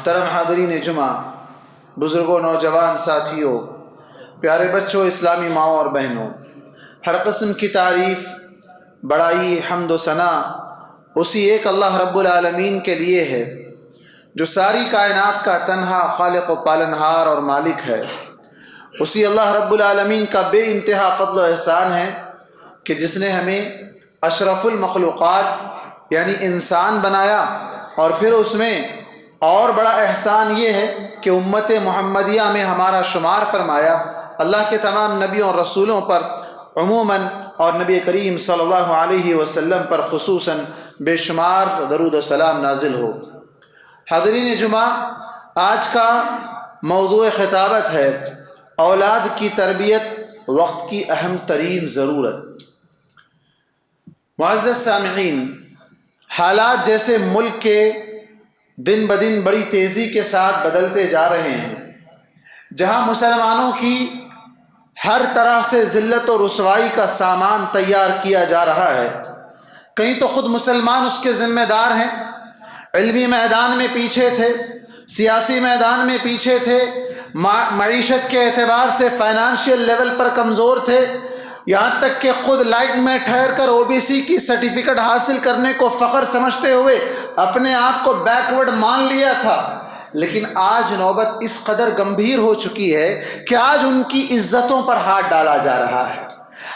محترم حاضرین جمعہ، بزرگوں، نوجوان ساتھیوں، پیارے بچوں، اسلامی ماؤں اور بہنوں، ہر قسم کی تعریف، بڑائی، حمد و ثنا اسی ایک اللہ رب العالمین کے لیے ہے جو ساری کائنات کا تنہا خالق و پالنہار اور مالک ہے۔ اسی اللہ رب العالمین کا بے انتہا فضل و احسان ہے کہ جس نے ہمیں اشرف المخلوقات یعنی انسان بنایا، اور پھر اس میں اور بڑا احسان یہ ہے کہ امت محمدیہ میں ہمارا شمار فرمایا۔ اللہ کے تمام نبیوں اور رسولوں پر عموماً اور نبی کریم صلی اللہ علیہ وسلم پر خصوصاً بے شمار درود و سلام نازل ہو۔ حاضرین جمعہ، آج کا موضوع خطابت ہے اولاد کی تربیت، وقت کی اہم ترین ضرورت۔ معزز سامعین، حالات جیسے ملک کے دن بدن بڑی تیزی کے ساتھ بدلتے جا رہے ہیں، جہاں مسلمانوں کی ہر طرح سے ذلت و رسوائی کا سامان تیار کیا جا رہا ہے، کہیں تو خود مسلمان اس کے ذمہ دار ہیں، علمی میدان میں پیچھے تھے، سیاسی میدان میں پیچھے تھے، معیشت کے اعتبار سے فائنانشیل لیول پر کمزور تھے، یہاں تک کہ خود لائن میں ٹھہر کر OBC کی سرٹیفکیٹ حاصل کرنے کو فخر سمجھتے ہوئے اپنے آپ کو بیکورڈ مان لیا تھا۔ لیکن آج نوبت اس قدر گمبھیر ہو چکی ہے کہ آج ان کی عزتوں پر ہاتھ ڈالا جا رہا ہے،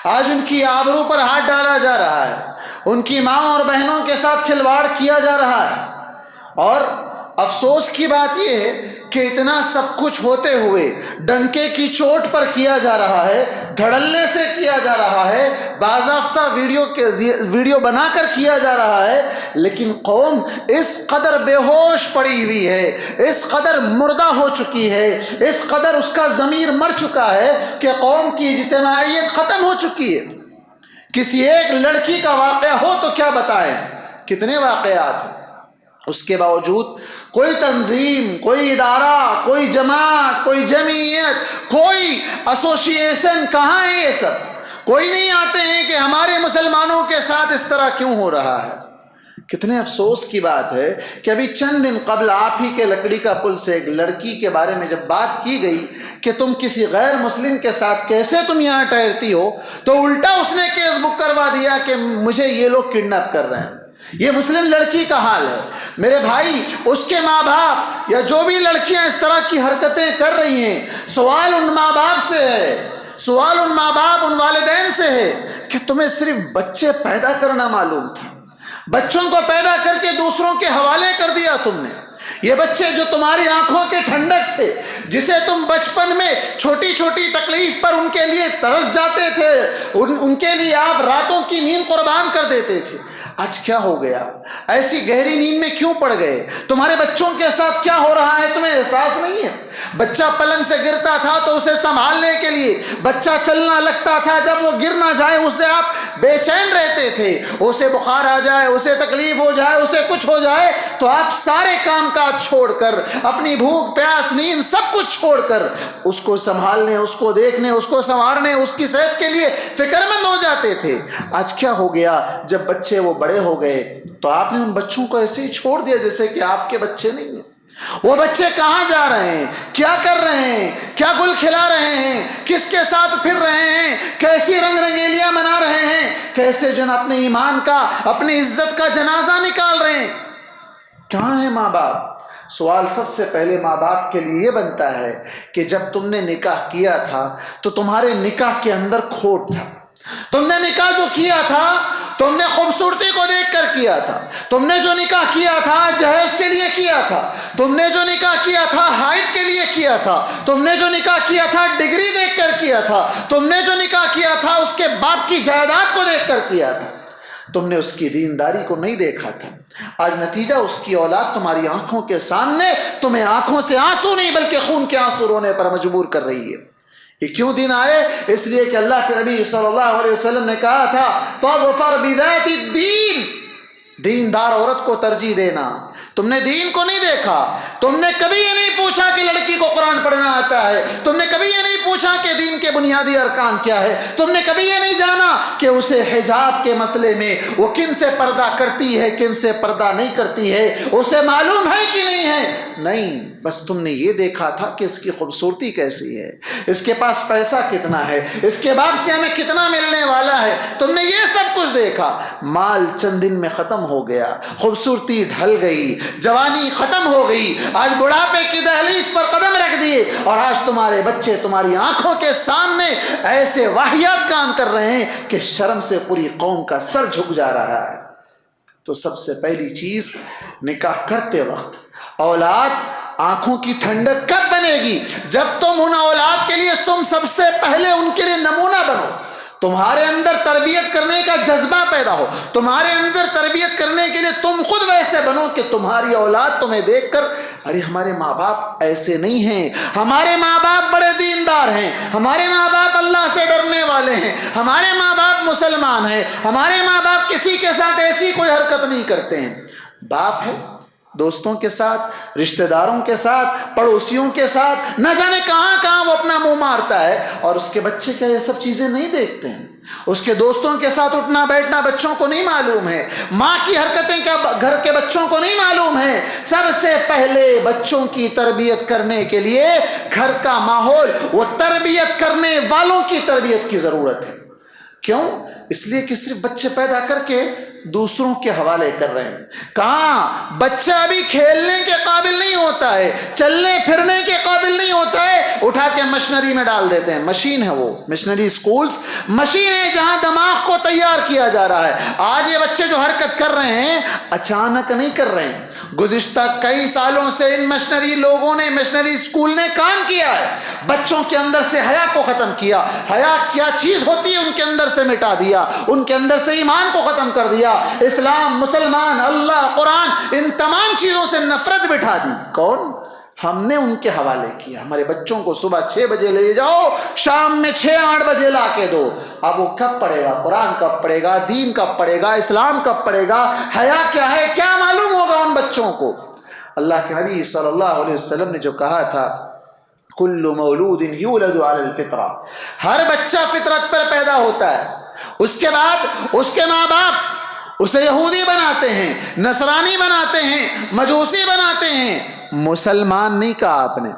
آج ان کی آبرو پر ہاتھ ڈالا جا رہا ہے، ان کی ماں اور بہنوں کے ساتھ کھلواڑ کیا جا رہا ہے۔ اور افسوس کی بات یہ ہے کہ اتنا سب کچھ ہوتے ہوئے ڈنکے کی چوٹ پر کیا جا رہا ہے، دھڑلے سے کیا جا رہا ہے، باضابطہ ویڈیو بنا کر کیا جا رہا ہے، لیکن قوم اس قدر بے ہوش پڑی ہوئی ہے، اس قدر مردہ ہو چکی ہے، اس قدر اس کا ضمیر مر چکا ہے کہ قوم کی اجتماعیت ختم ہو چکی ہے۔ کسی ایک لڑکی کا واقعہ ہو تو کیا بتائیں، کتنے واقعات ہیں، اس کے باوجود کوئی تنظیم، کوئی ادارہ، کوئی جماعت، کوئی جمعیت، کوئی ایسوسییشن کہاں ہے؟ یہ سب کوئی نہیں آتے ہیں کہ ہمارے مسلمانوں کے ساتھ اس طرح کیوں ہو رہا ہے۔ کتنے افسوس کی بات ہے کہ ابھی چند دن قبل آپ ہی کے لکڑی کا پل سے ایک لڑکی کے بارے میں جب بات کی گئی کہ تم کسی غیر مسلم کے ساتھ کیسے تم یہاں ٹھہرتی ہو، تو الٹا اس نے کیس بک کروا دیا کہ مجھے یہ لوگ کڈنیپ کر رہے ہیں۔ یہ مسلم لڑکی کا حال ہے میرے بھائی، اس کے ماں باپ یا جو بھی لڑکیاں اس طرح کی حرکتیں کر رہی ہیں، سوال ان ماں باپ سے ہے، سوال ان ماں باپ، ان والدین سے ہے کہ تمہیں صرف بچے پیدا کرنا معلوم تھا، بچوں کو پیدا کر کے دوسروں کے حوالے کر دیا تم نے۔ یہ بچے جو تمہاری آنکھوں کے ٹھنڈک تھے، جسے تم بچپن میں چھوٹی چھوٹی تکلیف پر ان کے لیے ترس جاتے تھے، ان کے لیے آپ راتوں کی نیند قربان کر دیتے تھے، آج کیا ہو گیا؟ ایسی گہری نیند میں کیوں پڑ گئے؟ تمہارے بچوں کے ساتھ کیا ہو رہا ہے تمہیں احساس نہیں ہے؟ بچہ پلنگ سے گرتا تھا تو اسے سنبھالنے کے لیے، بچہ چلنا لگتا تھا، جب وہ گر نہ جائے اسے آپ بے چین رہتے تھے، اسے بخار آ جائے، اسے تکلیف ہو جائے، اسے کچھ ہو جائے تو آپ سارے کام کاج چھوڑ کر، اپنی بھوک پیاس نیند سب کچھ چھوڑ کر اس کو سنبھالنے، اس کو دیکھنے، اس کو سنوارنے، اس کی صحت کے لیے فکر مند ہو جاتے تھے۔ آج کیا ہو گیا؟ جب بچے وہ بڑے ہو گئے تو آپ نے ان بچوں کو ایسے ہی چھوڑ دیا جیسے کہ آپ کے بچے نہیں ہیں۔ وہ بچے کہاں جا رہے ہیں؟ کیا کر رہے ہیں؟ کیا گل کھلا رہے ہیں؟ کس کے ساتھ پھر رہے ہیں؟ کیسی رنگ رنگیلیاں منا رہے ہیں؟ کیسے جن اپنے ایمان کا، اپنی عزت کا جنازہ نکال رہے ہیں؟ کہاں ہے ماں باپ؟ سوال سب سے پہلے ماں باپ کے لیے یہ بنتا ہے کہ جب تم نے نکاح کیا تھا تو تمہارے نکاح کے اندر کھوٹ تھا۔ تم نے نکاح جو کیا تھا تم نے خوبصورتی کو دیکھ کر کیا تھا، تم نے جو نکاح کیا تھا جہیز کے لیے کیا تھا، تم نے جو نکاح کیا تھا ہائٹ کے لیے کیا تھا، تم نے جو نکاح کیا تھا ڈگری دیکھ کر کیا تھا، تم نے جو نکاح کیا تھا اس کے باپ کی جائیداد کو دیکھ کر کیا تھا، تم نے اس کی دینداری کو نہیں دیکھا تھا۔ آج نتیجہ اس کی اولاد تمہاری آنکھوں کے سامنے تمہیں آنکھوں سے آنسو نہیں بلکہ خون کے آنسو رونے پر مجبور کر رہی ہے۔ یہ کیوں دن آئے؟ اس لیے کہ اللہ کے نبی صلی اللہ علیہ وسلم نے کہا تھا فَاظْفَرْ بِذَاتِ الدِّينِ، دیندار عورت کو ترجیح دینا۔ تم نے دین کو نہیں دیکھا، تم نے کبھی یہ نہیں پوچھا کہ لڑکی کو قرآن پڑھنا آتا ہے، تم نے کبھی یہ نہیں پوچھا کہ دین کے بنیادی ارکان کیا ہے، تم نے کبھی یہ نہیں جانا کہ اسے حجاب کے مسئلے میں وہ کن سے پردہ کرتی ہے، کن سے پردہ نہیں کرتی ہے، اسے معلوم ہے کہ نہیں ہے۔ نہیں، بس تم نے یہ دیکھا تھا کہ اس کی خوبصورتی کیسی ہے، اس کے پاس پیسہ کتنا ہے، اس کے باپ سے ہمیں کتنا ملنے والا ہے، تم نے یہ سب کچھ دیکھا۔ مال چند دن میں ختم ہو گیا، خوبصورتی ڈھل گئی، جوانی ختم ہو گئی، آج بڑھاپے کی دہلیز پر قدم رکھ دیے، اور آج تمہارے بچے تمہاری آنکھوں کے سامنے ایسے واہیات کام کر رہے ہیں کہ شرم سے پوری قوم کا سر جھک جا رہا ہے۔ تو سب سے پہلی چیز، نکاح کرتے وقت اولاد آنکھوں کی ٹھنڈک کب بنے گی؟ جب تم ان اولاد کے لیے تم سب سے پہلے ان کے لیے نمونہ بنو، تمہارے اندر تربیت کرنے کا جذبہ پیدا ہو، تمہارے اندر تربیت کرنے کے لیے تم خود ویسے بنو کہ تمہاری اولاد تمہیں دیکھ کر، ارے ہمارے ماں باپ ایسے نہیں ہیں، ہمارے ماں باپ بڑے دیندار ہیں، ہمارے ماں باپ اللہ سے ڈرنے والے ہیں، ہمارے ماں باپ مسلمان ہیں، ہمارے ماں باپ کسی کے ساتھ ایسی کوئی حرکت نہیں کرتے ہیں۔ باپ ہے، دوستوں کے ساتھ، رشتہ داروں کے ساتھ، پڑوسیوں کے ساتھ، نہ جانے کہاں کہاں وہ اپنا منہ مارتا ہے، اور اس کے بچے کیا یہ سب چیزیں نہیں دیکھتے ہیں؟ اس کے دوستوں کے ساتھ اٹھنا بیٹھنا بچوں کو نہیں معلوم ہے، ماں کی حرکتیں کیا گھر کے بچوں کو نہیں معلوم ہے۔ سب سے پہلے بچوں کی تربیت کرنے کے لیے گھر کا ماحول، وہ تربیت کرنے والوں کی تربیت کی ضرورت ہے۔ کیوں؟ اس لیے کہ صرف بچے پیدا کر کے دوسروں کے حوالے کر رہے ہیں۔ کہاں بچہ ابھی کھیلنے کے قابل نہیں ہوتا ہے، چلنے پھرنے کے قابل نہیں ہوتا ہے، اٹھا کے مشنری میں ڈال دیتے ہیں۔ مشین ہے وہ، مشنری سکولز مشین ہے جہاں دماغ کو تیار کیا جا رہا ہے۔ آج یہ بچے جو حرکت کر رہے ہیں اچانک نہیں کر رہے ہیں، گزشتہ کئی سالوں سے ان مشنری لوگوں نے، مشنری سکول نے کام کیا ہے، بچوں کے اندر سے حیا کو ختم کیا، حیا کیا چیز ہوتی ہے ان کے اندر سے مٹا دیا، ان کے اندر سے ایمان کو ختم کر دیا، اسلام، مسلمان، اللہ، قرآن، ان تمام چیزوں سے نفرت بٹھا دی۔ کون؟ ہم نے ان کے حوالے کیا۔ ہمارے بچوں کو صبح 6 بجے لے جاؤ، شام میں 6-8 بجے لا کے دو۔ اب وہ کب پڑھے گا؟ قرآن کب پڑھے گا؟ دین کب پڑھے گا؟ اسلام کب پڑھے گا؟ حیا کیا ہے کیا معلوم ہوگا ان بچوں کو؟ اللہ کے نبی صلی اللہ علیہ وسلم نے جو کہا تھا، کل مولود یولد علی الفطرہ، ہر بچہ فطرت پر پیدا ہوتا ہے، اس کے بعد اس کے ماں باپ اسے یہودی بناتے ہیں، نصرانی بناتے ہیں، مجوسی بناتے ہیں۔ مسلمان نہیں کہا آپ نے،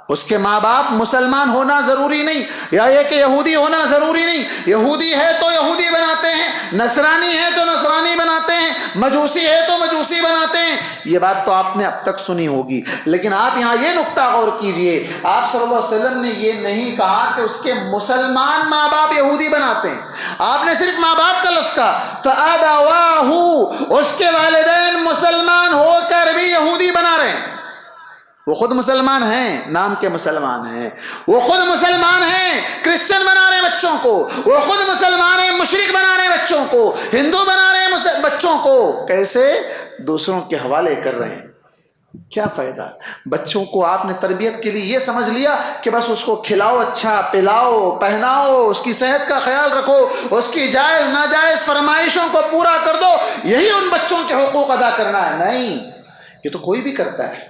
اس کے ماں باپ مسلمان ہونا ضروری نہیں، یا یہ کہ یہودی ہونا ضروری نہیں، یہودی ہے تو یہودی بناتے ہیں، نصرانی ہے تو نصرانی بناتے ہیں، مجوسی ہے تو مجوسی بناتے ہیں۔ یہ بات تو آپ نے اب تک سنی ہوگی، لیکن آپ یہاں یہ نقطہ غور کیجئے، آپ صلی اللہ علیہ وسلم نے یہ نہیں کہا کہ اس کے مسلمان ماں باپ یہودی بناتے ہیں، آپ نے صرف ماں باپ کا لفظ کہا، فَأَبَوَاهُ، اس کے والدین مسلمان ہو کر بھی یہودی بنا رہے ہیں۔ وہ خود مسلمان ہیں، نام کے مسلمان ہیں، وہ خود مسلمان ہیں، کرسچن بنا رہے ہیں بچوں کو، وہ خود مسلمان ہیں، مشرک بنا رہے ہیں بچوں کو، ہندو بنا رہے ہیں بچوں کو۔ کیسے؟ دوسروں کے حوالے کر رہے ہیں۔ کیا فائدہ؟ بچوں کو آپ نے تربیت کے لیے یہ سمجھ لیا کہ بس اس کو کھلاؤ، اچھا پلاؤ، پہناؤ، اس کی صحت کا خیال رکھو، اس کی جائز ناجائز فرمائشوں کو پورا کر دو، یہی ان بچوں کے حقوق ادا کرنا ہے۔ نہیں، یہ تو کوئی بھی کرتا ہے،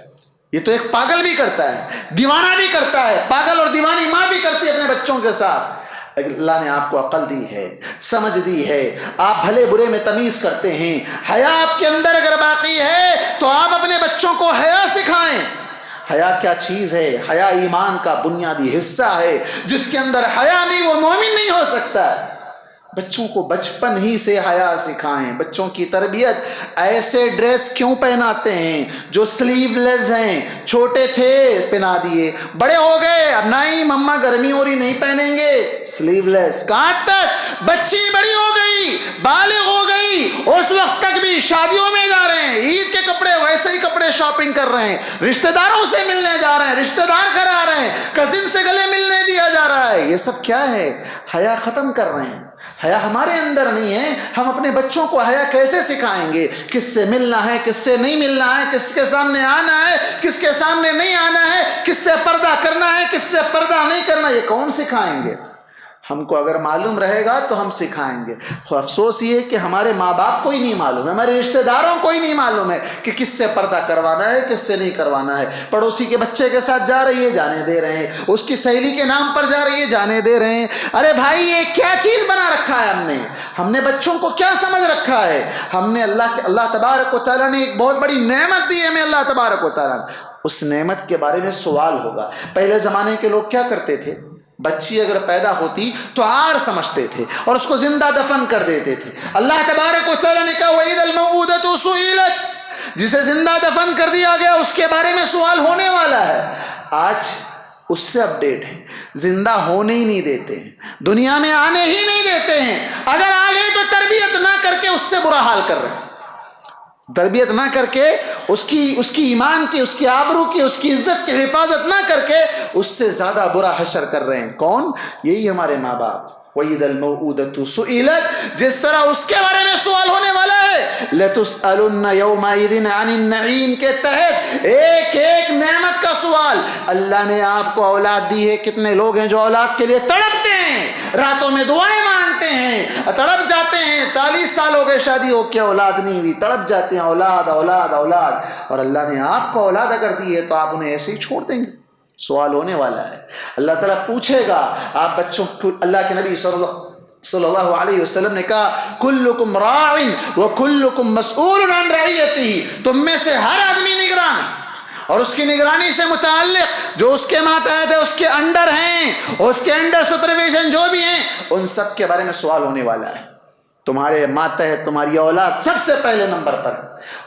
یہ تو ایک پاگل بھی کرتا ہے، دیوانہ بھی کرتا ہے، پاگل اور دیوانی ماں بھی کرتی ہے اپنے بچوں کے ساتھ۔ اللہ نے آپ کو عقل دی ہے، سمجھ دی ہے، آپ بھلے برے میں تمیز کرتے ہیں، حیا آپ کے اندر اگر باقی ہے تو آپ اپنے بچوں کو حیا سکھائیں۔ حیا کیا چیز ہے؟ حیا ایمان کا بنیادی حصہ ہے، جس کے اندر حیا نہیں وہ مومن نہیں ہو سکتا ہے۔ بچوں کو بچپن ہی سے حیا سکھائیں۔ بچوں کی تربیت، ایسے ڈریس کیوں پہناتے ہیں جو سلیو لیس ہیں؟ چھوٹے تھے پہنا دیے، بڑے ہو گئے اب نہیں، مما گرمی ہو رہی نہیں پہنیں گے سلیو لیس۔ کہاں تک؟ بچی بڑی ہو گئی، بالغ ہو گئی، اس وقت تک بھی شادیوں میں جا رہے ہیں، عید کے کپڑے ویسے ہی کپڑے شاپنگ کر رہے ہیں، رشتہ داروں سے ملنے جا رہے ہیں، رشتہ دار گھر آ رہے ہیں، کزن سے گلے ملنے دیا جا رہا ہے۔ یہ سب کیا ہے؟ حیا ختم کر رہے ہیں۔ حیا ہمارے اندر نہیں ہے۔ ہم اپنے بچوں کو حیا کیسے سکھائیں گے؟ کس سے ملنا ہے، کس سے نہیں ملنا ہے، کس کے سامنے آنا ہے، کس کے سامنے نہیں آنا ہے، کس سے پردہ کرنا ہے، کس سے پردہ نہیں کرنا، یہ کون سکھائیں گے؟ ہم کو اگر معلوم رہے گا تو ہم سکھائیں گے. افسوس یہ ہے کہ ہمارے ماں باپ کو ہی نہیں معلوم ہے, ہمارے رشتہ داروں کو ہی نہیں معلوم ہے کہ کس سے پردہ کروانا ہے, کس سے نہیں کروانا ہے. پڑوسی کے بچے کے ساتھ جا رہی ہے, جانے دے رہے ہیں. اس کی سہیلی کے نام پر جا رہی ہے, جانے دے رہے ہیں. ارے بھائی یہ کیا چیز بنا رکھا ہے ہم نے بچوں کو کیا سمجھ رکھا ہے؟ ہم نے اللہ تبارک و تعالیٰ نے ایک بہت بڑی نعمت دی ہے ہمیں. اللہ تبارک و تعالیٰ نے اس نعمت کے بارے میں سوال ہوگا. پہلے زمانے کے لوگ کیا کرتے تھے؟ بچی اگر پیدا ہوتی تو عار سمجھتے تھے اور اس کو زندہ دفن کر دیتے تھے. اللہ تبارک و تعالیٰ نے کہا وَإِذَا الْمَوْءُودَةُ سُئِلَتْ, جسے زندہ دفن کر دیا گیا اس کے بارے میں سوال ہونے والا ہے. آج اس سے اپڈیٹ ہے, زندہ ہونے ہی نہیں دیتے ہیں, دنیا میں آنے ہی نہیں دیتے ہیں. اگر آ گئے تو تربیت نہ کر کے اس سے برا حال کر رہے ہیں. تربیت نہ کر کے اس کی ایمان کی, اس کی آبرو کی, اس کی عزت کی حفاظت نہ کر کے اس سے زیادہ برا حشر کر رہے ہیں. کون؟ یہی ہمارے ماں باپ. وَإِذَا الْمَوْءُودَةُ سُئِلَتْ, جس طرح اس کے بارے میں سوال ہونے والا ہے. لَتُسْأَلُنَّ يَوْمَئِذٍ عَنِ النَّعِيمِ کے تحت ایک ایک نعمت کا سوال. اللہ نے آپ کو اولاد دی ہے. کتنے لوگ ہیں جو اولاد کے لیے تڑپتے ہیں, راتوں میں دعائیں مانگتے ہیں, تڑپ جاتے ہیں. 40 سال ہو گئے شادی ہو کے اولاد نہیں ہوئی, تڑپ جاتے ہیں اولاد اولاد اولاد. اور اللہ نے آپ کو اولاد اگر دی ہے تو آپ انہیں ایسے ہی چھوڑ دیں گے؟ سوال ہونے والا ہے. اللہ تعالیٰ پوچھے گا آپ بچوں کو. اللہ کے نبی صلی اللہ علیہ وسلم نے کہا کلکم راع وکلکم مسئول عن رعیتہ, تم میں سے ہر آدمی نگران ہے اور اس کی نگرانی سے متعلق جو اس کے ماتحت ہے, اس کے انڈر ہیں, اس کے انڈر سپرویژن جو بھی ہیں, ان سب کے بارے میں سوال ہونے والا ہے. تمہارے ماتحت تمہاری اولاد سب سے پہلے نمبر پر,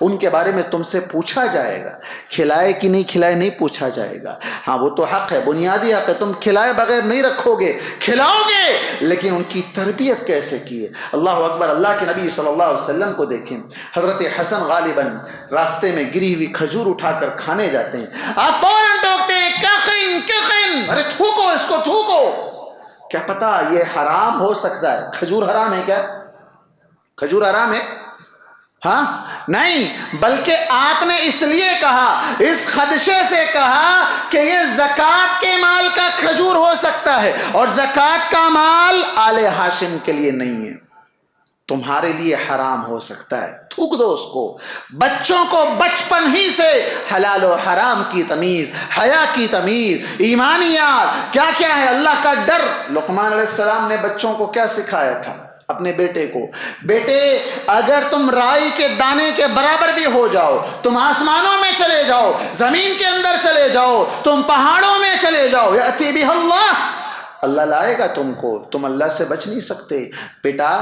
ان کے بارے میں تم سے پوچھا جائے گا. کھلائے کہ نہیں کھلائے نہیں پوچھا جائے گا. ہاں وہ تو حق ہے, بنیادی حق ہے, تم کھلائے بغیر نہیں رکھو گے, کھلاؤ گے, لیکن ان کی تربیت کیسے کی ہے؟ اللہ اکبر. اللہ کے نبی صلی اللہ علیہ وسلم کو دیکھیں, حضرت حسن غالباً راستے میں گری ہوئی کھجور اٹھا کر کھانے جاتے ہیں. آپ فوراً ٹوکتے ہیں کخن کخن, ارے تھوکو اس کو تھوکو. کیا پتا یہ حرام ہو سکتا ہے. کھجور حرام ہے کیا؟ کھجور حرام ہے؟ ہاں نہیں, بلکہ آپ نے اس لیے کہا, اس خدشے سے کہا کہ یہ زکوٰۃ کے مال کا کھجور ہو سکتا ہے اور زکوٰۃ کا مال آل ہاشم کے لیے نہیں ہے, تمہارے لیے حرام ہو سکتا ہے, تھوک دو اس کو. بچوں کو بچپن ہی سے حلال و حرام کی تمیز, حیا کی تمیز, ایمانیات کیا کیا ہے, اللہ کا ڈر. لقمان علیہ السلام نے بچوں کو کیا سکھایا تھا اپنے بیٹے کو؟ بیٹے اگر تم رائی کے دانے کے برابر بھی ہو جاؤ, تم آسمانوں میں چلے جاؤ, زمین کے اندر چلے جاؤ, تم پہاڑوں میں چلے جاؤ, یأتی بہ اللہ, اللہ لائے گا تم کو, تم اللہ سے بچ نہیں سکتے. بیٹا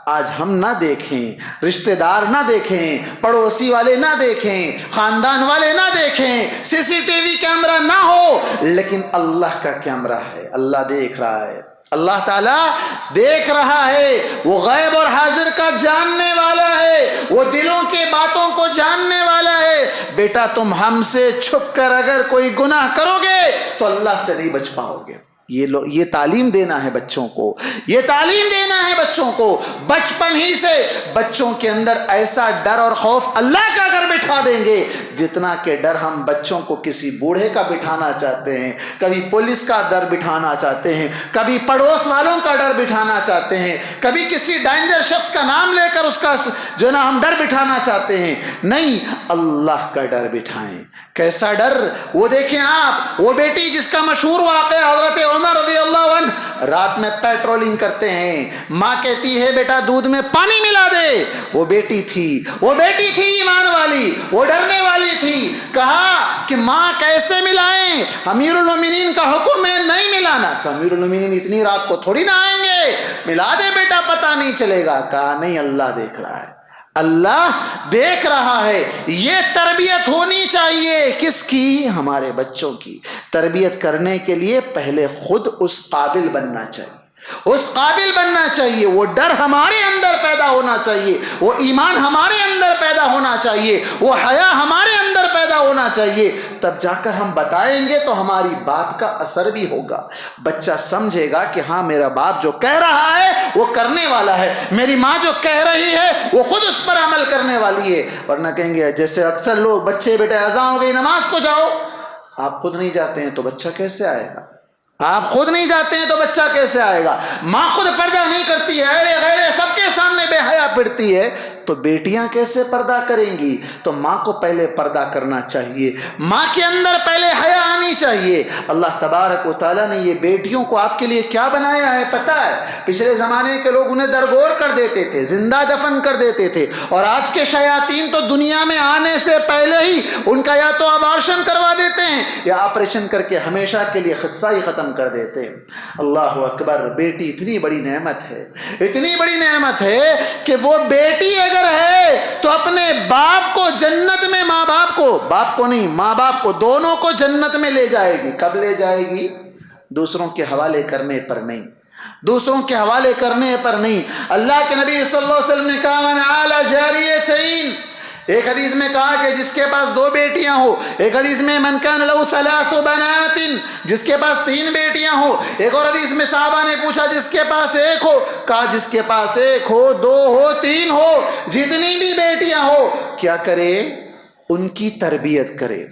آج ہم نہ دیکھیں, رشتہ دار نہ دیکھیں, پڑوسی والے نہ دیکھیں, خاندان والے نہ دیکھیں, CCTV کیمرہ نہ ہو, لیکن اللہ کا کیمرہ ہے, اللہ دیکھ رہا ہے. اللہ تعالیٰ دیکھ رہا ہے, وہ غیب اور حاضر کا جاننے والا ہے, وہ دلوں کے باتوں کو جاننے والا ہے. بیٹا تم ہم سے چھپ کر اگر کوئی گناہ کرو گے تو اللہ سے نہیں بچ پاؤ گے. یہ تعلیم دینا ہے بچوں کو, یہ تعلیم دینا ہے بچوں کو. بچپن ہی سے بچوں کے اندر ایسا ڈر اور خوف اللہ کا اگر بٹھا دیں گے, جتنا کہ ڈر ہم بچوں کو کسی بوڑھے کا بٹھانا چاہتے ہیں, کبھی پولیس کا ڈر بٹھانا چاہتے ہیں, کبھی پڑوس والوں کا ڈر بٹھانا چاہتے ہیں, کبھی کسی ڈینجر شخص کا نام لے کر اس کا جو نا ہم ڈر بٹھانا چاہتے ہیں, نہیں, اللہ کا ڈر بٹھائیں. کیسا ڈر؟ وہ دیکھیں آپ, وہ بیٹی جس کا مشہور واقعہ حضرت عمر رضی اللہ عنہ رات میں پیٹرولنگ کرتے ہیں, ماں کہتی ہے بیٹا دودھ میں پانی ملا دے. وہ بیٹی تھی ایمان والی, وہ ڈرنے والی تھی. کہا کہ ماں کیسے ملائیں, امیر المومنین کا حکم ہے نہیں ملانا. کہ امیر المومنین اتنی رات کو تھوڑی نہ آئیں گے, ملا دے بیٹا پتہ نہیں چلے گا. کہا نہیں, اللہ دیکھ رہا ہے, اللہ دیکھ رہا ہے. یہ تربیت ہونی چاہیے. کس کی؟ ہمارے بچوں کی. تربیت کرنے کے لیے پہلے خود اس قابل بننا چاہیے, اس قابل بننا چاہیے. وہ ڈر ہمارے اندر پیدا ہونا چاہیے, وہ ایمان ہمارے اندر پیدا ہونا چاہیے, وہ حیا ہمارے اندر پیدا ہونا چاہیے. تب جا کر ہم بتائیں گے تو ہماری بات کا اثر بھی ہوگا. بچہ سمجھے گا کہ ہاں میرا باپ جو کہہ رہا ہے وہ کرنے والا ہے, میری ماں جو کہہ رہی ہے وہ خود اس پر عمل کرنے والی ہے. ورنہ کہیں گے جیسے اکثر لوگ, بچے بیٹے اذان ہو گئی نماز کو جاؤ, آپ خود نہیں جاتے ہیں تو بچہ کیسے آئے گا؟ آپ خود نہیں جاتے ہیں تو بچہ کیسے آئے گا؟ ماں خود پردہ نہیں کرتی ہے، غیر سب کے سامنے بے حیا پھرتی ہے، تو بیٹیاں کیسے پردہ کریں گی؟ تو ماں کو پہلے پردہ کرنا چاہیے، ماں کے اندر پہلے حیا آنی چاہیے۔ اللہ تبارک و تعالیٰ نے یہ بیٹیوں کو آپ کے لیے کیا بنایا ہے پتہ ہے؟ پچھلے زمانے کے لوگ انہیں درگور کر دیتے تھے، زندہ دفن کر دیتے تھے، اور آج کے شیاطین تو دنیا میں آنے سے پہلے ہی ان کا یا تو ابارشن کروا دیتے ہیں یا آپریشن کر کے ہمیشہ کے لیے قصہ ہی ختم کر دیتے ہیں۔ اللہ اکبر! بیٹی اتنی بڑی نعمت ہے، اتنی بڑی نعمت ہے کہ وہ بیٹی اگر ہے تو اپنے باپ کو جنت میں، ماں باپ کو، باپ کو نہیں ماں باپ کو، دونوں کو جنت میں لے جائے گی۔ کب لے جائے گی؟ دوسروں کے حوالے کرنے پر نہیں، دوسروں کے حوالے کرنے پر نہیں۔ اللہ کے نبی صلی اللہ علیہ وسلم نے کہا من عال جاریتین، ایک حدیث میں کہا کہ جس کے پاس 2 بیٹیاں ہو، ایک حدیث میں من کان لہ 3 بنات، جس کے پاس 3 بیٹیاں ہو، ایک اور حدیث میں صحابہ نے پوچھا جس کے پاس 1 ہو، کہا جس کے پاس 1 ہو، 2 ہو، 3 ہو، جتنی بھی بیٹیاں ہو، کیا کرے؟ ان کی تربیت کرے،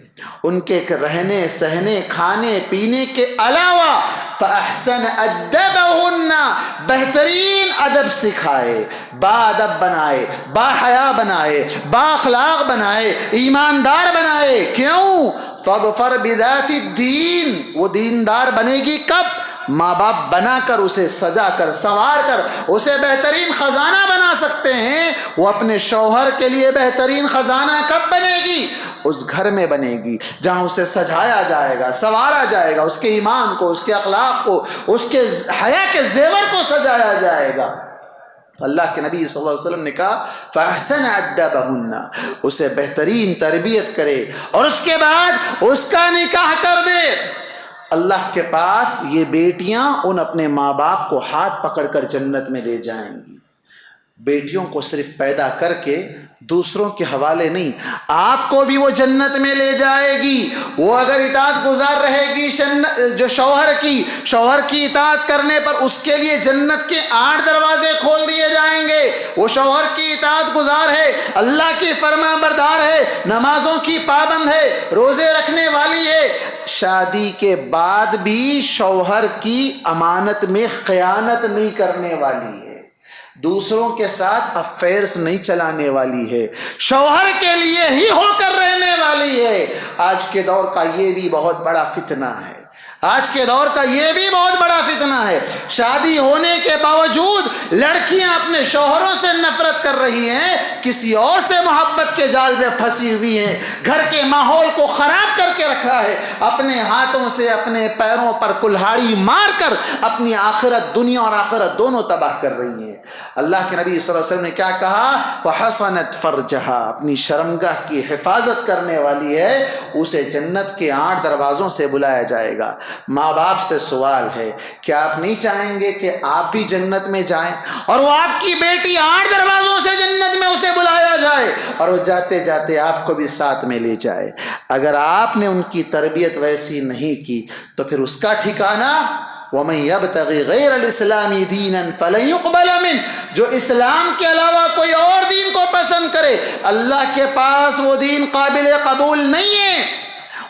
ان کے رہنے سہنے کھانے پینے کے علاوہ فَأَحْسَنَ أَدَّبَهُنَّ، بہترین ادب سکھائے، با ادب بنائے، با حیا بنائے، با اخلاق بنائے، ایماندار بنائے۔ کیوں؟ فَاظْفَرْ بِذَاتِ الدِّينِ، وہ دیندار بنے گی کب؟ ماں باپ بنا کر، اسے سجا کر سنوار کر اسے بہترین خزانہ بنا سکتے ہیں۔ وہ اپنے شوہر کے لیے بہترین خزانہ کب بنے گی؟ اس گھر میں بنے گی جہاں اسے سجایا جائے گا، سنوارا جائے گا، اس کے ایمان کو، اس کے اخلاق کو، اس کے حیا کے زیور کو سجایا جائے گا۔ اللہ کے نبی صلی اللہ علیہ وسلم نے کہا فَأَحْسَنَ أَدَّبَهُنَّ، اسے بہترین تربیت کرے اور اس کے بعد اس کا نکاح کر دے۔ اللہ کے پاس یہ بیٹیاں ان اپنے ماں باپ کو ہاتھ پکڑ کر جنت میں لے جائیں گی۔ بیٹیوں کو صرف پیدا کر کے دوسروں کے حوالے نہیں، آپ کو بھی وہ جنت میں لے جائے گی۔ وہ اگر اطاعت گزار رہے گی جو شوہر کی اطاعت کرنے پر اس کے لیے جنت کے 8 دروازے کھول دیے جائیں گے۔ وہ شوہر کی اطاعت گزار ہے، اللہ کی فرما بردار ہے، نمازوں کی پابند ہے، روزے رکھنے والی ہے، شادی کے بعد بھی شوہر کی امانت میں خیانت نہیں کرنے والی ہے، دوسروں کے ساتھ افیئرز نہیں چلانے والی ہے، شوہر کے لیے ہی ہو کر رہنے والی ہے۔ آج کے دور کا یہ بھی بہت بڑا فتنہ ہے، آج کے دور کا یہ بھی بہت بڑا فتنہ ہے۔ شادی ہونے کے باوجود لڑکیاں اپنے شوہروں سے نفرت کر رہی ہیں، کسی اور سے محبت کے جال میں پھنسی ہوئی ہیں، گھر کے ماحول کو خراب کر کے رکھا ہے، اپنے ہاتھوں سے اپنے پیروں پر کلہاڑی مار کر اپنی آخرت، دنیا اور آخرت دونوں تباہ کر رہی ہیں۔ اللہ کے نبی صلی اللہ علیہ وسلم نے کیا کہا؟ وَحَصَنَتْ فَرْجَهَا، اپنی شرمگاہ کی حفاظت کرنے والی ہے، اسے جنت کے 8 دروازوں سے بلایا جائے گا۔ ماں باپ سے سوال ہے، کیا آپ نہیں چاہیں گے کہ آپ بھی جنت میں جائیں اور وہ آپ کی بیٹی 8 دروازوں سے جنت میں اسے بلایا جائے اور وہ جاتے جاتے آپ کو بھی ساتھ میں لے جائے؟ اگر آپ نے ان کی تربیت ویسی نہیں کی تو پھر اس کا ٹھکانہ وَمَن يَبْتَغِ غَيْرَ الْإِسْلَامِ دِينًا فَلَن يُقْبَلَ مِنْهُ، جو اسلام کے علاوہ کوئی اور دین کو پسند کرے، اللہ کے پاس وہ دین قابل قبول نہیں ہے۔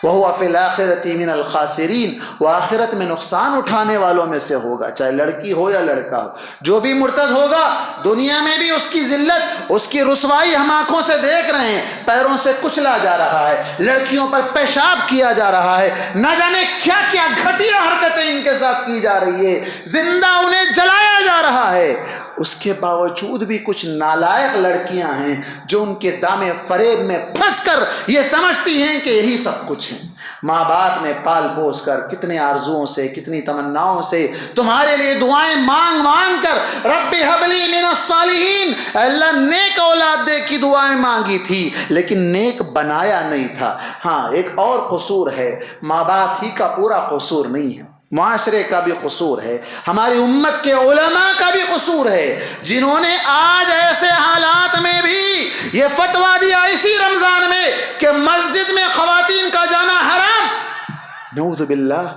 وَهُوَ فِي الْآخِرَةِ مِنَ الْخَاسِرِينَ، وہ آخرت میں نقصان اٹھانے والوں میں سے ہوگا، چاہے لڑکی ہو یا لڑکا ہو۔ جو بھی مرتد ہوگا دنیا میں بھی اس کی ذلت، اس کی رسوائی ہم آنکھوں سے دیکھ رہے ہیں، پیروں سے کچلا جا رہا ہے، لڑکیوں پر پیشاب کیا جا رہا ہے، نہ جانے کیا کیا گھٹیا حرکتیں ان کے ساتھ کی جا رہی ہے، زندہ انہیں جلایا جا رہا ہے۔ اس کے باوجود بھی کچھ نالائق لڑکیاں ہیں جو ان کے دام فریب میں پھنس کر یہ سمجھتی ہیں کہ یہی سب کچھ ہے۔ ماں باپ نے پال پوس کر کتنے آرزوؤں سے، کتنی تمناؤں سے تمہارے لیے دعائیں مانگ مانگ کر رب ہب لی من الصالحین، اللہ نیک اولاد دے کی دعائیں مانگی تھی، لیکن نیک بنایا نہیں تھا۔ ہاں ایک اور قصور ہے، ماں باپ ہی کا پورا قصور نہیں ہے، معاشرے کا بھی قصور ہے، ہماری امت کے علماء کا بھی قصور ہے، جنہوں نے آج ایسے حالات میں بھی یہ فتویٰ دیا اسی رمضان میں کہ مسجد میں خواتین کا جانا حرام۔ نعوذ باللہ،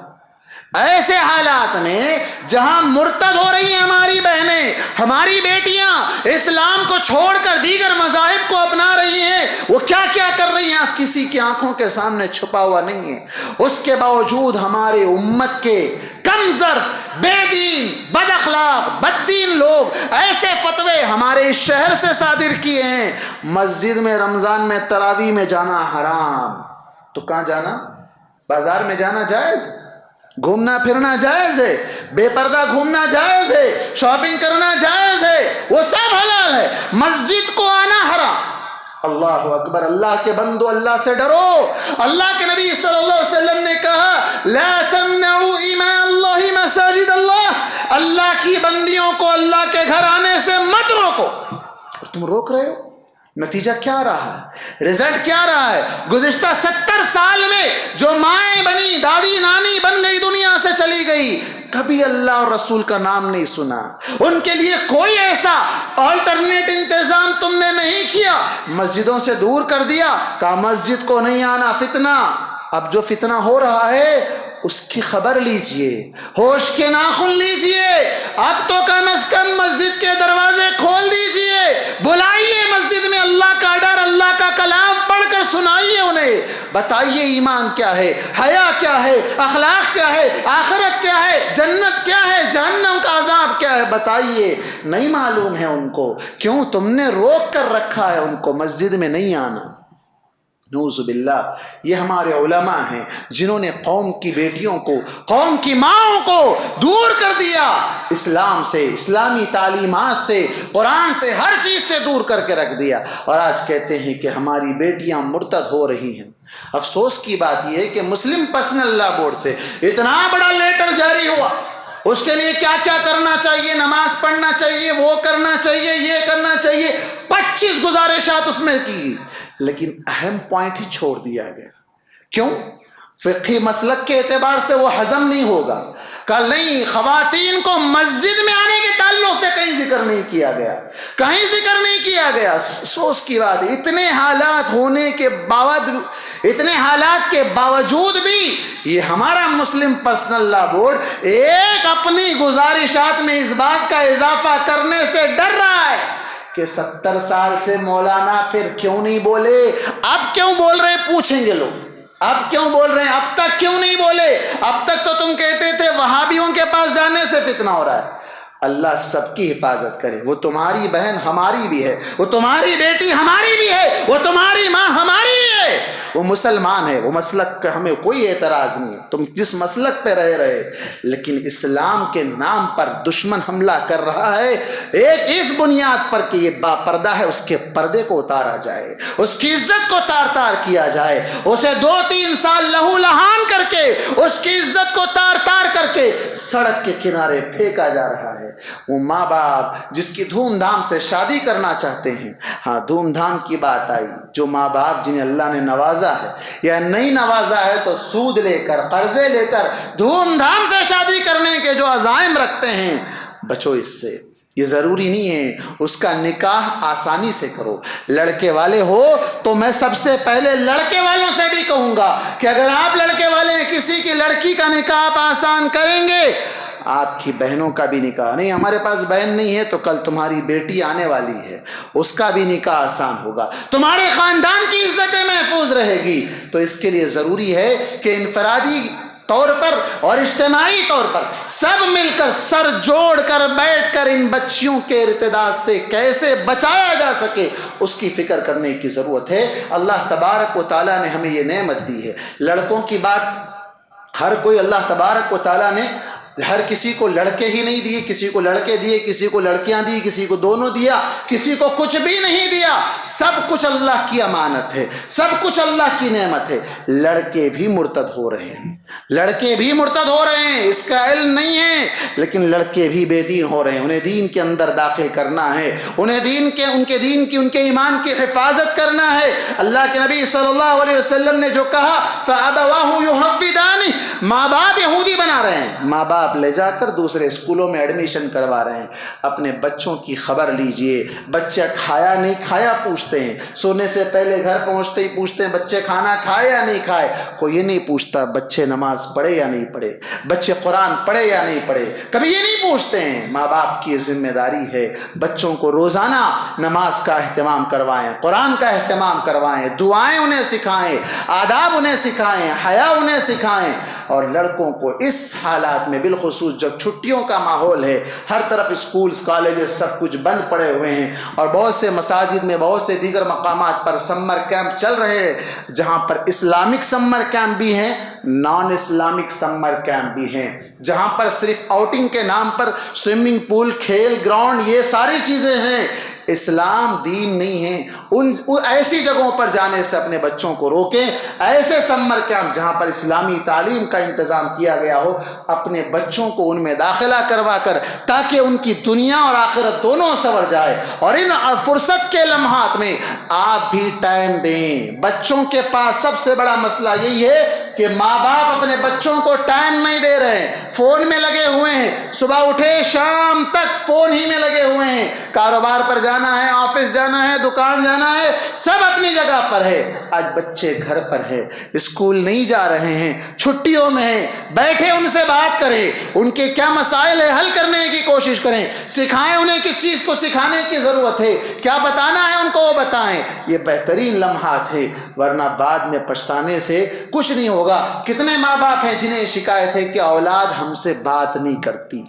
ایسے حالات میں جہاں مرتد ہو رہی ہیں ہماری بہنیں، ہماری بیٹیاں اسلام کو چھوڑ کر دیگر مذاہب کو اپنا رہی ہیں، وہ کیا کیا کر رہی ہیں آج کسی کی آنکھوں کے سامنے چھپا ہوا نہیں ہے۔ اس کے باوجود ہمارے امت کے کم ظرف، بے دین، بد اخلاق، بد دین لوگ ایسے فتوے ہمارے اس شہر سے صادر کیے ہیں، مسجد میں رمضان میں تراویح میں جانا حرام، تو کہاں جانا؟ بازار میں جانا جائز، گھومنا پھرنا جائز ہے، بے پردہ گھومنا جائز ہے، شاپنگ کرنا جائز ہے، وہ سب حلال ہے، مسجد کو آنا حرام۔ اللہ اکبر، اللہ کے بندو اللہ سے ڈرو۔ اللہ کے نبی صلی اللہ علیہ وسلم نے کہا لا تمنعوا اماء اللہ مساجد اللہ، اللہ کی بندیوں کو اللہ کے گھر آنے سے مت روکو، اور تم روک رہے ہو۔ نتیجہ کیا رہا ہے؟ رزلٹ کیا رہا ہے؟ گزشتہ 70 سال میں جو مائیں بنی، دادی نانی بن گئی، دنیا سے چلی گئی، کبھی اللہ اور رسول کا نام نہیں سنا، ان کے لیے کوئی ایسا آلٹرنیٹ انتظام تم نے نہیں کیا، مسجدوں سے دور کر دیا، کہا مسجد کو نہیں آنا، فتنہ۔ اب جو فتنہ ہو رہا ہے اس کی خبر لیجئے، ہوش کے ناخن لیجئے، اب تو کم از کم مسجد کے دروازے کھول دیجئے، بلائیے مسجد میں، اللہ کا ڈر، اللہ کا کلام پڑھ کر سنائیے انہیں، بتائیے ایمان کیا ہے، حیا کیا ہے، اخلاق کیا ہے، آخرت کیا ہے، جنت کیا ہے، جہنم کا عذاب کیا ہے، بتائیے۔ نہیں معلوم ہے ان کو، کیوں؟ تم نے روک کر رکھا ہے ان کو مسجد میں نہیں آنا۔ نعوذ باللہ، یہ ہمارے علماء ہیں جنہوں نے قوم کی بیٹیوں کو، قوم کی ماؤں کو دور کر دیا اسلام سے، اسلامی تعلیمات سے، قرآن سے، ہر چیز سے دور کر کے رکھ دیا، اور آج کہتے ہیں کہ ہماری بیٹیاں مرتد ہو رہی ہیں۔ افسوس کی بات یہ ہے کہ مسلم پرسنل لا بورڈ سے اتنا بڑا لیٹر جاری ہوا، اس کے لیے کیا کیا کرنا چاہیے، نماز پڑھنا چاہیے، وہ کرنا چاہیے، یہ کرنا چاہیے، 25 گزارشات اس میں کی، لیکن اہم پوائنٹ ہی چھوڑ دیا گیا۔ کیوں؟ فقہی مسلک کے اعتبار سے وہ ہضم نہیں ہوگا۔ کل نہیں، خواتین کو مسجد میں آنے کے تعلق سے کہیں ذکر نہیں کیا گیا، کہیں ذکر نہیں کیا گیا۔ افسوس کی بات، اتنے حالات ہونے کے باوجود، اتنے حالات کے باوجود بھی یہ ہمارا مسلم پرسنل لا بورڈ ایک اپنی گزارشات میں اس بات کا اضافہ کرنے سے ڈر رہا ہے کہ 70 سال سے مولانا پھر کیوں نہیں بولے، اب کیوں بول رہے ہیں، پوچھیں گے لوگ، اب کیوں بول رہے ہیں، اب تک کیوں نہیں بولے، اب تک تو تم کہتے تھے وہابیوں کے پاس جانے سے فتنہ ہو رہا ہے۔ اللہ سب کی حفاظت کرے، وہ تمہاری بہن ہماری بھی ہے، وہ تمہاری بیٹی ہماری بھی ہے، وہ تمہاری ماں ہماری بھی ہے، وہ مسلمان ہے، وہ مسلک کا ہمیں کوئی اعتراض نہیں ہے، تم جس مسلک پہ رہے، لیکن اسلام کے نام پر دشمن حملہ کر رہا ہے ایک اس بنیاد پر کہ یہ با پردہ ہے، اس کے پردے کو اتارا جائے، اس کی عزت کو تار تار کیا جائے، اسے 2-3 سال لہو لہان کر کے اس کی عزت کو تار تار کر کے سڑک کے کنارے پھینکا جا رہا ہے۔ وہ ماں باپ جس کی دھوم دھام سے شادی کرنا چاہتے ہیں، ہاں دھوم دھام کی بات آئی، جو ماں باپ جنہیں اللہ نے نوازا ہے یا نہیں نوازا ہے تو سود لے کر، قرضے لے کر دھوم دھام سے شادی کرنے کے جو عزائم رکھتے ہیں، بچو اس سے۔ یہ ضروری نہیں ہے اس کا نکاح آسانی سے کرو، لڑکے والے ہو تو میں سب سے پہلے لڑکے والوں سے بھی کہوں گا کہ اگر آپ لڑکے والے ہیں، کسی کی لڑکی کا نکاح آپ آسان کریں گے، آپ کی بہنوں کا بھی نکاح، نہیں ہمارے پاس بہن نہیں ہے تو کل تمہاری بیٹی آنے والی ہے، اس کا بھی نکاح آسان ہوگا، تمہارے خاندان کی عزتیں محفوظ رہے گی۔ تو اس کے لیے ضروری ہے کہ انفرادی طور پر اور اجتماعی طور پر سب مل کر سر جوڑ کر بیٹھ کر ان بچیوں کے ارتداد سے کیسے بچایا جا سکے اس کی فکر کرنے کی ضرورت ہے۔ اللہ تبارک و تعالیٰ نے ہمیں یہ نعمت دی ہے۔ لڑکوں کی بات ہر کوئی، اللہ تبارک و تعالیٰ نے ہر کسی کو لڑکے ہی نہیں دیے، کسی کو لڑکے دیے، کسی کو لڑکیاں دی، کسی کو دونوں دیا، کسی کو کچھ بھی نہیں دیا، سب کچھ اللہ کی امانت ہے، سب کچھ اللہ کی نعمت ہے۔ لڑکے بھی مرتد ہو رہے ہیں، لڑکے بھی مرتد ہو رہے ہیں، اس کا علم نہیں ہے، لیکن لڑکے بھی بے دین ہو رہے ہیں، انہیں دین کے اندر داخل کرنا ہے، انہیں دین کے، ان کے دین کی، ان کے ایمان کی حفاظت کرنا ہے۔ اللہ کے نبی صلی اللہ علیہ وسلم نے جو کہا فَأَبَوَاهُ يُهَوِّدَانِهِ، ماں باپ یہودی بنا رہے ہیں، ماں باپ لے جا کر دوسرے اسکولوں میں ایڈمیشن کروا رہے ہیں۔ اپنے بچوں کی خبر لیجئے، بچہ کھایا نہیں کھایا پوچھتے ہیں، سونے سے پہلے گھر پہنچتے ہی پوچھتے ہیں بچے کھانا کھائے یا نہیں کھائے، کوئی یہ نہیں پوچھتا بچے نماز پڑھے یا نہیں پڑھے، بچے قرآن پڑھے یا نہیں پڑھے، کبھی یہ نہیں پوچھتے ہیں۔ ماں باپ کی ذمہ داری ہے بچوں کو روزانہ نماز کا اہتمام کروائیں، قرآن کا اہتمام کروائیں، دعائیں انہیں سکھائیں، آداب انہیں سکھائیں، حیا انہیں سکھائیں۔ اور لڑکوں کو اس حالات میں بالخصوص جب چھٹیوں کا ماحول ہے، ہر طرف اسکولز کالجز سب کچھ بند پڑے ہوئے ہیں، اور بہت سے مساجد میں بہت سے دیگر مقامات پر سمر کیمپ چل رہے ہیں، جہاں پر اسلامک سمر کیمپ بھی ہیں، نان اسلامک سمر کیمپ بھی ہیں، جہاں پر صرف آؤٹنگ کے نام پر سوئمنگ پول، کھیل گراؤنڈ، یہ ساری چیزیں ہیں۔ اسلام دین نہیں ہے۔ ان ایسی جگہوں پر جانے سے اپنے بچوں کو روکیں، ایسے سمر کیمپ جہاں پر اسلامی تعلیم کا انتظام کیا گیا ہو، اپنے بچوں کو ان میں داخلہ کروا کر تاکہ ان کی دنیا اور آخرت دونوں سنور جائے۔ اور ان فرصت کے لمحات میں آپ بھی ٹائم دیں۔ بچوں کے پاس سب سے بڑا مسئلہ یہی ہے کہ ماں باپ اپنے بچوں کو ٹائم نہیں دے رہے ہیں، فون میں لگے ہوئے ہیں، صبح اٹھے شام تک فون ہی میں لگے ہوئے ہیں، کاروبار پر جانا ہے، آفس جانا ہے، دکان جانا ہے، سب اپنی جگہ پر ہے۔ آج بچے گھر پر ہے، اسکول نہیں جا رہے ہیں، چھٹیوں میں ہیں، بیٹھے ان سے بات کریں، ان کے کیا مسائل ہے حل کرنے کی کوشش کریں، سکھائیں انہیں کس چیز کو سکھانے کی ضرورت ہے، کیا بتانا ہے ان کو وہ بتائیں۔ یہ بہترین لمحات ہے، ورنہ بعد میں پچھتانے سے کچھ نہیں ہوگا۔ کتنے ماں باپ ہیں جنہیں شکایت ہے کہ اولاد ہم سے بات نہیں کرتی؟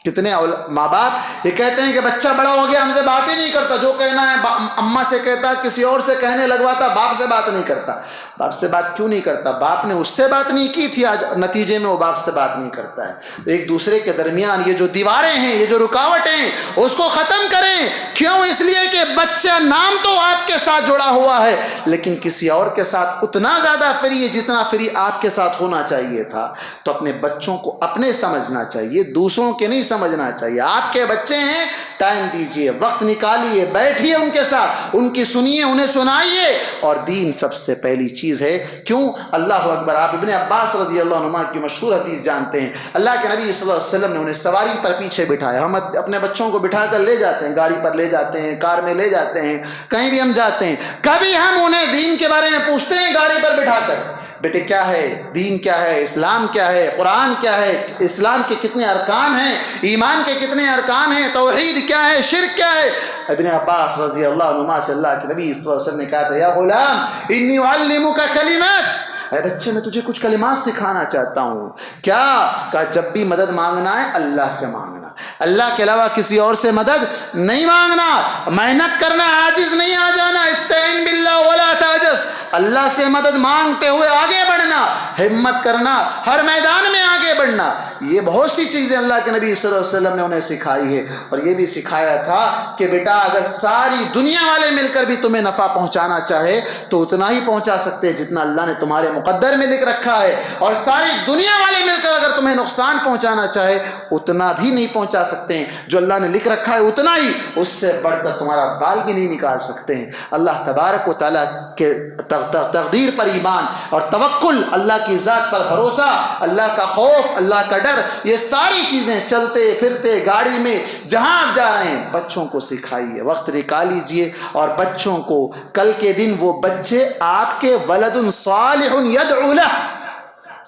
کتنے ماں باپ یہ کہتے ہیں کہ بچہ بڑا ہو گیا، ہم سے بات ہی نہیں کرتا، جو کہنا ہے اماں سے کہتا، کسی اور سے کہنے لگواتا، باپ سے بات نہیں کرتا۔ باپ سے بات کیوں نہیں کرتا؟ باپ نے اس سے بات نہیں کی تھی، آج نتیجے میں وہ باپ سے بات نہیں کرتا ہے۔ ایک دوسرے کے درمیان یہ جو دیواریں ہیں، یہ جو رکاوٹیں ہیں، اس کو ختم کریں۔ کیوں؟ اس لیے کہ بچہ نام تو آپ کے ساتھ جڑا ہوا ہے، لیکن کسی اور کے ساتھ اتنا زیادہ فری ہے جتنا فری آپ کے ساتھ ہونا چاہیے تھا۔ تو اپنے بچوں کو اپنے سمجھنا چاہیے، دوسروں کے نہیں سمجھنا چاہیے۔ آپ کے بچے ہیں، ٹائم دیجئے، وقت نکالیے، بیٹھیے ان کے ساتھ، ان کی سنیے، انہیں سنائیے۔ اور دین سب سے پہلی چیز ہے۔ کیوں؟ اللہ اکبر۔ آپ ابن عباس رضی اللہ عنہ کی مشہور حدیث جانتے ہیں، اللہ کے نبی صلی اللہ علیہ وسلم نے انہیں سواری پر پیچھے بٹھایا۔ ہم اپنے بچوں کو بٹھا کر لے جاتے ہیں، گاڑی پر لے جاتے ہیں، کار میں لے جاتے ہیں، کہیں بھی ہم جاتے ہیں، کبھی ہم انہیں دین کے بارے میں پوچھتے ہیں گاڑی پر بٹھا کر، بیٹے کیا ہے دین، کیا ہے اسلام، کیا ہے قرآن، کیا ہے اسلام کے کتنے ارکان ہیں، ایمان کے کتنے ارکان ہیں، توحید کیا ہے، شرک کیا ہے؟ ابن عباس رضی اللہ عنہما سے اللہ کے نبی صلی اللہ علیہ وسلم نے کہا تھا، یا غلام انی اعلمک کلمات، اے بچے میں تجھے کچھ کلمات سکھانا چاہتا ہوں۔ کیا؟ کہا جب بھی مدد مانگنا ہے اللہ سے مانگنا، اللہ کے علاوہ کسی اور سے مدد نہیں مانگنا، محنت کرنا، عاجز نہیں آ جانا، استعین باللہ ولا تعجز، اللہ سے مدد مانگتے ہوئے آگے بڑھنا، ہمت کرنا، ہر میدان میں آگے بڑھنا۔ یہ بہت سی چیزیں اللہ کے نبی صلی اللہ علیہ وسلم نے انہیں سکھائی ہے، اور یہ بھی سکھایا تھا کہ بیٹا اگر ساری دنیا والے مل کر بھی تمہیں نفع پہنچانا چاہے تو اتنا ہی پہنچا سکتے ہیں جتنا اللہ نے تمہارے مقدر میں لکھ رکھا ہے، اور ساری دنیا والے مل کر اگر تمہیں نقصان پہنچانا چاہے اتنا بھی نہیں پہنچا سکتے ہیں، جو اللہ نے لکھ رکھا ہے اتنا ہی، اس سے بڑھ کر تمہارا بال بھی نہیں نکال سکتے ہیں۔ اللہ تبارک و تعالیٰ کے تقدیر پر ایمان اور توکل، اللہ کی ذات پر بھروسہ، اللہ کا خوف، اللہ کا ڈر، یہ ساری چیزیں چلتے پھرتے گاڑی میں جہاں آپ جا رہے ہیں بچوں کو سکھائیے، وقت نکال لیجیے، اور بچوں کو کل کے دن وہ بچے آپ کے ولد صالح یدعو لہ،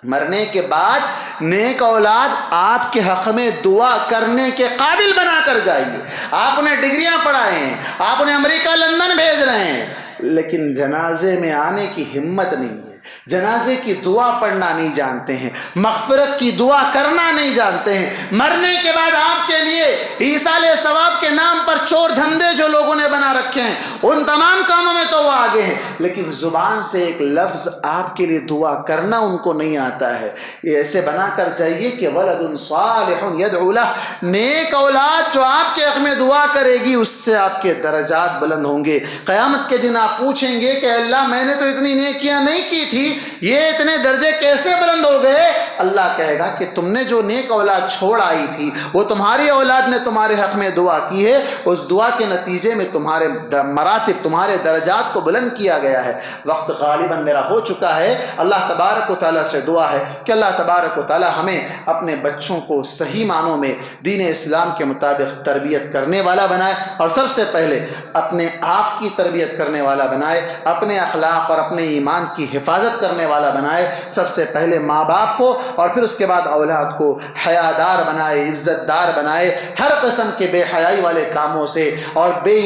مرنے کے بعد نیک اولاد آپ کے حق میں دعا کرنے کے قابل بنا کر جائیے۔ آپ انہیں ڈگریاں پڑھائے ہیں، آپ انہیں امریکہ لندن بھیج رہے ہیں، لیکن جنازے میں آنے کی ہمت نہیں ہے، جنازے کی دعا پڑھنا نہیں جانتے ہیں، مغفرت کی دعا کرنا نہیں جانتے ہیں۔ مرنے کے بعد آپ کے لیے ایصال ثواب کے نام پر چور دھندے جو لوگوں نے بنا رکھے ہیں، ان تمام کاموں میں تو وہ آگے ہیں، لیکن زبان سے ایک لفظ آپ کے لیے دعا کرنا ان کو نہیں آتا ہے۔ یہ ایسے بنا کر جائیے کہ ولد صالح یدعو لہ، نیک اولاد جو آپ کے حق میں دعا کرے گی، اس سے آپ کے درجات بلند ہوں گے۔ قیامت کے دن آپ پوچھیں گے کہ اللہ میں نے تو اتنی نیکیاں نہیں کی تھی، یہ اتنے درجے کیسے بلند ہو گئے؟ اللہ کہے گا کہ تم نے جو نیک اولاد چھوڑ آئی تھی، وہ تمہاری اولاد نے تمہارے حق میں دعا کی ہے، اس دعا کے نتیجے میں تمہارے مراتب، تمہارے درجات کو بلند کیا گیا ہے۔ وقت غالباً میرا ہو چکا ہے، اللہ تبارک و تعالیٰ سے دعا ہے کہ اللہ تبارک و تعالیٰ ہمیں اپنے بچوں کو صحیح معنوں میں دین اسلام کے مطابق تربیت کرنے والا بنائے، اور سب سے پہلے اپنے آپ کی تربیت کرنے والا بنائے، اپنے اخلاق اور اپنے ایمان کی حفاظت کرنے والا بنائے۔ سب سے پہلے ماں باپ کو اور پھر اس کے بعد اولاد کو حیادار بنائے، عزت دار بنائے، ہر قسم کے بے حیائی والے کاموں سے اور بے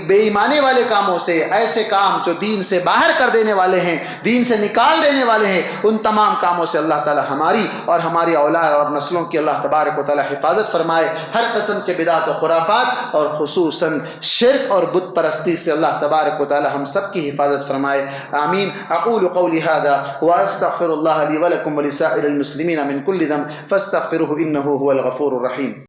ایمانی والے کاموں سے، ایسے کام جو دین سے باہر کر دینے والے ہیں، دین سے نکال دینے والے ہیں، ان تمام کاموں سے اللہ تعالی ہماری اور ہماری اولاد اور نسلوں کی اللہ تبارک و تعالی حفاظت فرمائے۔ ہر قسم کے بدعت و خرافات اور خصوصاً شرک اور بت پرستی سے اللہ تبارک و تعالی ہم سب کی حفاظت فرمائے، آمین۔ اقول قولی هذا واستغفر الله لي ولكم ولسائر المسلمين من كل ذنب فاستغفروه انه هو الغفور الرحيم۔